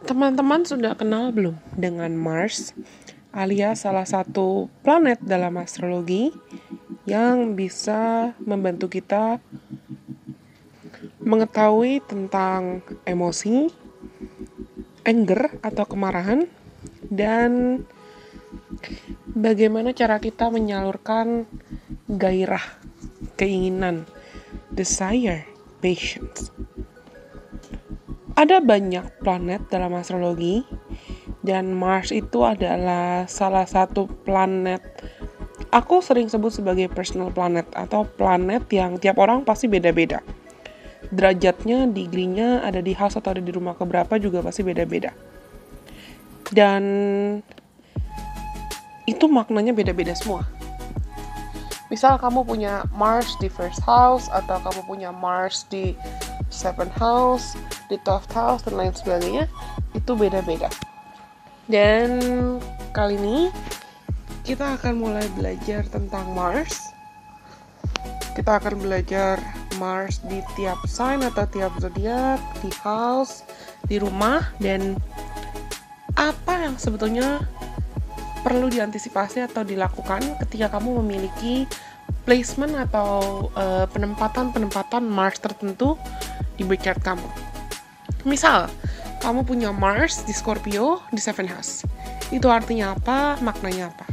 Teman-teman sudah kenal belum dengan Mars, alias salah satu planet dalam astrologi yang bisa membantu kita mengetahui tentang emosi, anger atau kemarahan, dan bagaimana cara kita menyalurkan gairah, keinginan, desire, patience. Ada banyak planet dalam astrologi, dan Mars itu adalah salah satu planet. Aku sering sebut sebagai personal planet atau planet yang tiap orang pasti beda-beda. Derajatnya, degree-nya ada di house atau ada di rumah keberapa juga pasti beda-beda. Dan itu maknanya beda-beda semua. Misal kamu punya Mars di first house atau kamu punya Mars di seventh house, di 12th house, dan lain sebagainya, itu beda-beda. Dan kali ini kita akan mulai belajar tentang Mars. Kita akan belajar Mars di tiap sign atau tiap zodiak, di house, di rumah, dan apa yang sebetulnya perlu diantisipasi atau dilakukan ketika kamu memiliki placement atau penempatan Mars tertentu di birth chart kamu. Misal, kamu punya Mars di Scorpio di 7th house. Itu artinya apa? Maknanya apa?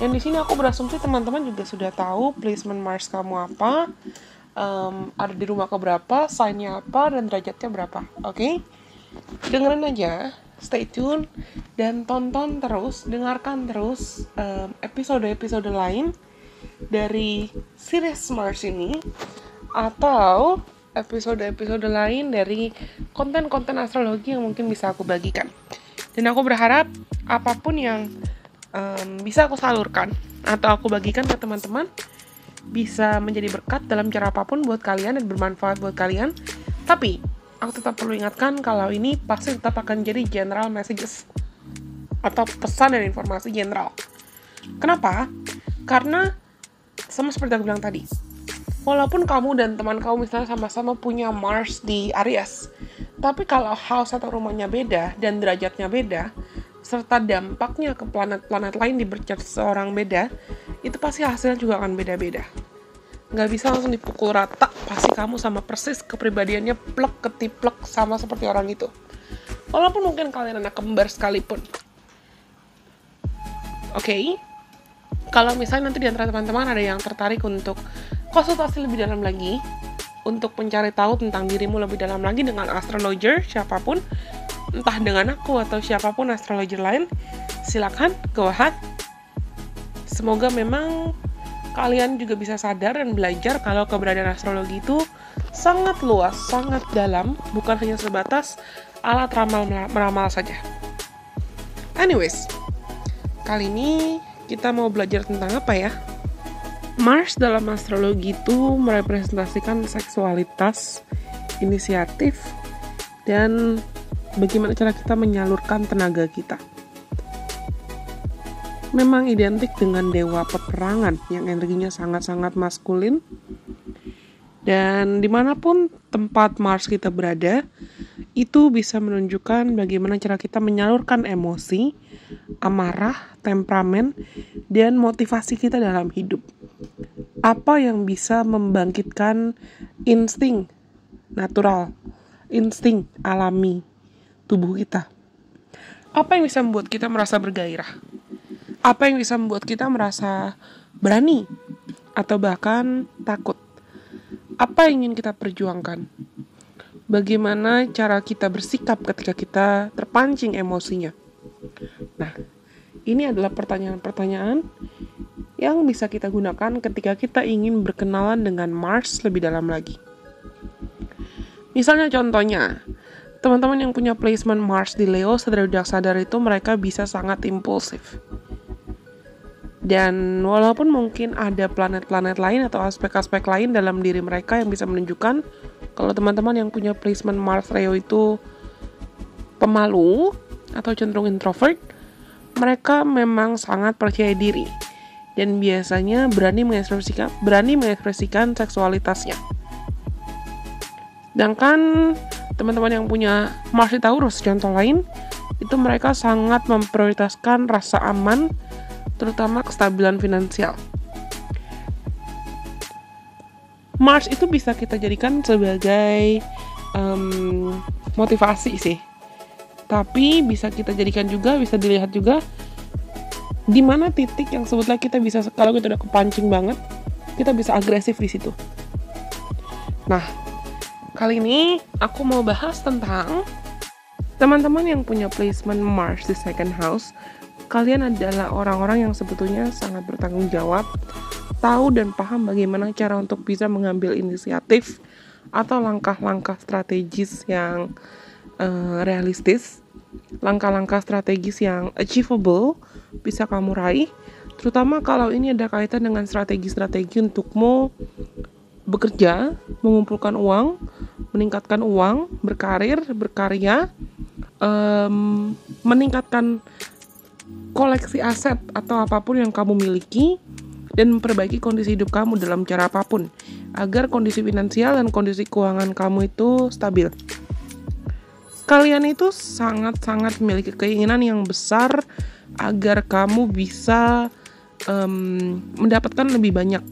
Dan di sini aku berasumsi teman-teman juga sudah tahu placement Mars kamu apa, ada di rumah keberapa, sign-nya apa, dan derajatnya berapa. Oke? Dengerin aja, stay tune, dan tonton terus, dengarkan terus episode-episode lain dari series Mars ini, atau episode-episode lain dari konten-konten astrologi yang mungkin bisa aku bagikan. Dan aku berharap apapun yang bisa aku salurkan atau aku bagikan ke teman-teman bisa menjadi berkat dalam cara apapun buat kalian dan bermanfaat buat kalian. Tapi aku tetap perlu ingatkan kalau ini pasti tetap akan jadi general messages atau pesan dan informasi general. Kenapa? Karena sama seperti aku bilang tadi, walaupun kamu dan teman kamu misalnya sama-sama punya Mars di Aries, tapi kalau house atau rumahnya beda dan derajatnya beda, serta dampaknya ke planet-planet lain di birth chart seseorang beda, itu pasti hasilnya juga akan beda-beda. Nggak bisa langsung dipukul rata, pasti kamu sama persis kepribadiannya plek ketiplek sama seperti orang itu. Walaupun mungkin kalian anak kembar sekalipun. Oke? Kalau misalnya nanti di antara teman-teman ada yang tertarik untuk konsultasi lebih dalam lagi, untuk mencari tahu tentang dirimu lebih dalam lagi dengan astrologer siapapun, entah dengan aku atau siapapun astrologer lain, silakan go ahead. Semoga memang kalian juga bisa sadar dan belajar kalau keberadaan astrologi itu sangat luas, sangat dalam, bukan hanya sebatas alat meramal saja. Anyways, kali ini kita mau belajar tentang apa ya? Mars dalam astrologi itu merepresentasikan seksualitas, inisiatif, dan bagaimana cara kita menyalurkan tenaga kita. Memang identik dengan dewa peperangan yang energinya sangat-sangat maskulin. Dan dimanapun tempat Mars kita berada, itu bisa menunjukkan bagaimana cara kita menyalurkan emosi, amarah, temperamen, dan motivasi kita dalam hidup. Apa yang bisa membangkitkan insting natural, insting alami tubuh kita. Apa yang bisa membuat kita merasa bergairah? Apa yang bisa membuat kita merasa berani atau bahkan takut? Apa yang ingin kita perjuangkan? Bagaimana cara kita bersikap ketika kita terpancing emosinya? Nah, ini adalah pertanyaan-pertanyaan yang bisa kita gunakan ketika kita ingin berkenalan dengan Mars lebih dalam lagi. Misalnya contohnya, teman-teman yang punya placement Mars di Leo, sadar tidak sadar itu mereka bisa sangat impulsif. Dan walaupun mungkin ada planet-planet lain atau aspek-aspek lain dalam diri mereka yang bisa menunjukkan kalau teman-teman yang punya placement Mars Leo itu pemalu atau cenderung introvert, mereka memang sangat percaya diri dan biasanya berani mengekspresikan seksualitasnya. Sedangkan teman-teman yang punya Mars di Taurus, contoh lain, itu mereka sangat memprioritaskan rasa aman, terutama kestabilan finansial. Mars itu bisa kita jadikan sebagai motivasi sih, tapi bisa kita jadikan juga, bisa dilihat juga di mana titik yang sebetulnya kita bisa, kalau kita udah kepancing banget, kita bisa agresif di situ. Nah, kali ini aku mau bahas tentang teman-teman yang punya placement Mars di second house. Kalian adalah orang-orang yang sebetulnya sangat bertanggung jawab, tahu dan paham bagaimana cara untuk bisa mengambil inisiatif atau langkah-langkah strategis yang realistis, langkah-langkah strategis yang achievable bisa kamu raih, terutama kalau ini ada kaitan dengan strategi-strategi untukmu bekerja, mengumpulkan uang, meningkatkan uang, berkarir, berkarya, meningkatkan koleksi aset atau apapun yang kamu miliki, dan memperbaiki kondisi hidup kamu dalam cara apapun, agar kondisi finansial dan kondisi keuangan kamu itu stabil. Kalian itu sangat-sangat memiliki keinginan yang besar agar kamu bisa mendapatkan lebih banyak.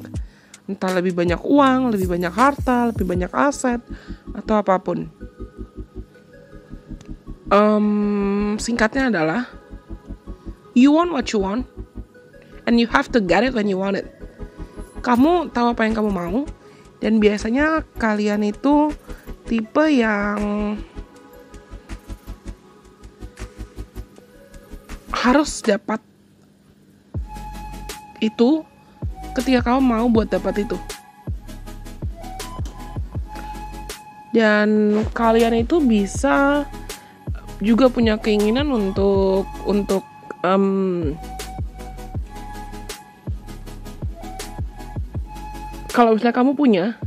Entah lebih banyak uang, lebih banyak harta, lebih banyak aset, atau apapun. Singkatnya adalah, you want what you want, and you have to get it when you want it. Kamu tahu apa yang kamu mau, dan biasanya kalian itu tipe yang harus dapat itu ketika kamu mau buat dapat itu. Dan kalian itu bisa juga punya keinginan untuk kalau misalnya kamu punya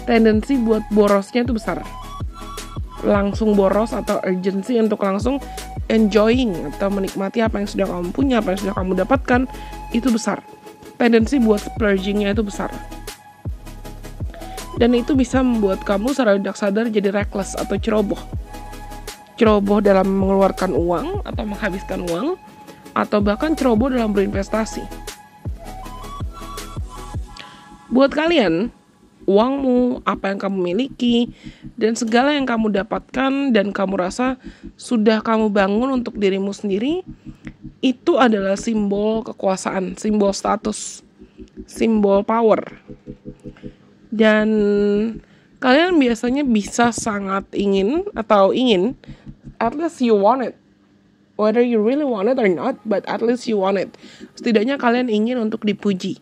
tendensi buat borosnya itu besar, langsung boros atau urgency untuk langsung enjoying atau menikmati apa yang sudah kamu punya, apa yang sudah kamu dapatkan, itu besar. Tendensi buat splurging-nya itu besar. Dan itu bisa membuat kamu secara tidak sadar jadi reckless atau ceroboh. Ceroboh dalam mengeluarkan uang atau menghabiskan uang, atau bahkan ceroboh dalam berinvestasi. Buat kalian, uangmu, apa yang kamu miliki, dan segala yang kamu dapatkan dan kamu rasa sudah kamu bangun untuk dirimu sendiri, itu adalah simbol kekuasaan, simbol status, simbol power. Dan kalian biasanya bisa sangat ingin, at least you want it. Whether you really want it or not, but at least you want it. Setidaknya kalian ingin untuk dipuji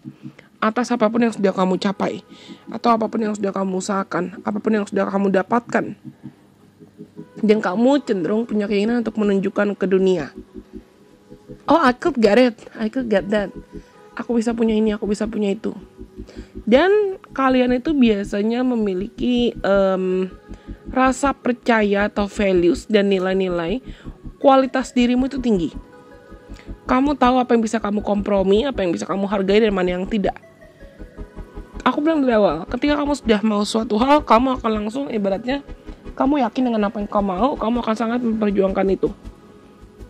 atas apapun yang sudah kamu capai, atau apapun yang sudah kamu usahakan, apapun yang sudah kamu dapatkan. Dan kamu cenderung punya keinginan untuk menunjukkan ke dunia, oh, I could get it, I could get that. Aku bisa punya ini, aku bisa punya itu. Dan kalian itu biasanya memiliki rasa percaya atau values dan nilai-nilai, kualitas dirimu itu tinggi. Kamu tahu apa yang bisa kamu kompromi, apa yang bisa kamu hargai, dan mana yang tidak. Aku bilang dari awal, ketika kamu sudah mau suatu hal, kamu akan langsung, ibaratnya, kamu yakin dengan apa yang kamu mau, kamu akan sangat memperjuangkan itu.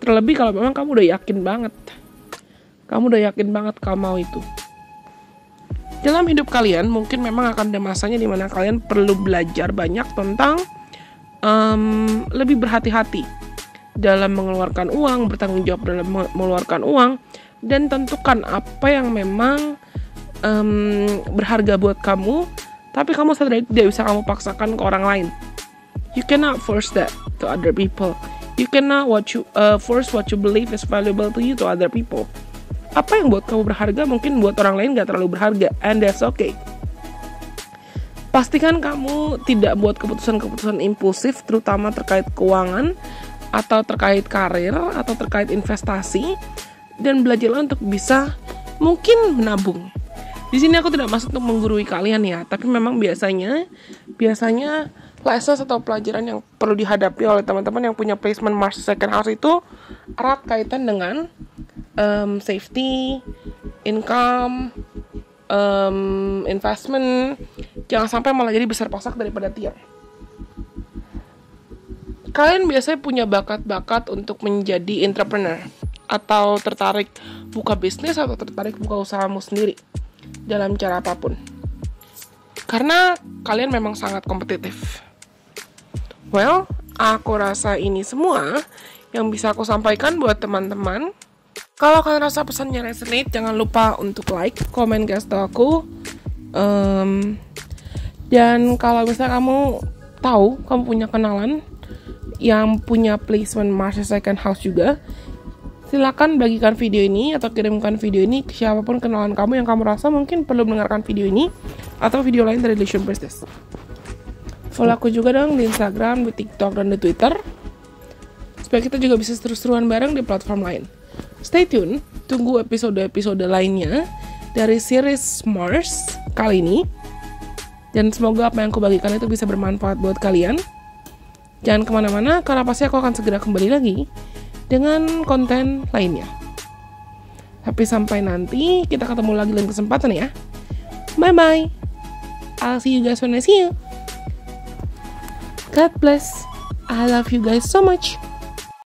Terlebih kalau memang kamu udah yakin banget. Kamu udah yakin banget kamu mau itu. Dalam hidup kalian, mungkin memang akan ada masanya dimana kalian perlu belajar banyak tentang lebih berhati-hati dalam mengeluarkan uang, bertanggung jawab dalam mengeluarkan uang, dan tentukan apa yang memang berharga buat kamu, tapi kamu sadar tidak bisa kamu paksakan ke orang lain. You cannot force that to other people. You cannot force what you believe is valuable to you to other people. Apa yang buat kamu berharga mungkin buat orang lain gak terlalu berharga, and that's okay. Pastikan kamu tidak buat keputusan-keputusan impulsif, terutama terkait keuangan, atau terkait karir, atau terkait investasi, dan belajarlah untuk bisa mungkin menabung. Di sini aku tidak maksud untuk menggurui kalian ya, tapi memang biasanya lessons atau pelajaran yang perlu dihadapi oleh teman-teman yang punya placement Mars second house itu erat kaitan dengan safety, income, investment. Jangan sampai malah jadi besar pasak daripada tiang. kalian biasanya punya bakat-bakat untuk menjadi entrepreneur atau tertarik buka bisnis atau tertarik buka usahamu sendiri dalam cara apapun. Karena kalian memang sangat kompetitif. Well, aku rasa ini semua yang bisa aku sampaikan buat teman-teman. Kalau kalian rasa pesannya resonate, jangan lupa untuk like, komen, kasih tau aku. Dan kalau misalnya kamu tahu, kamu punya kenalan yang punya placement Mars Second House juga, silakan bagikan video ini atau kirimkan video ini ke siapapun kenalan kamu yang kamu rasa mungkin perlu mendengarkan video ini atau video lain dari Relation Priestess. Follow aku juga dong di Instagram, di TikTok, dan di Twitter, supaya kita juga bisa seru-seruan bareng di platform lain. Stay tune, tunggu episode-episode lainnya dari series Mars kali ini. Dan semoga apa yang aku bagikan itu bisa bermanfaat buat kalian. Jangan kemana-mana, karena pasti aku akan segera kembali lagi dengan konten lainnya. Tapi sampai nanti, kita ketemu lagi dalam kesempatan ya. Bye-bye. I'll see you guys when I see you. God bless. I love you guys so much.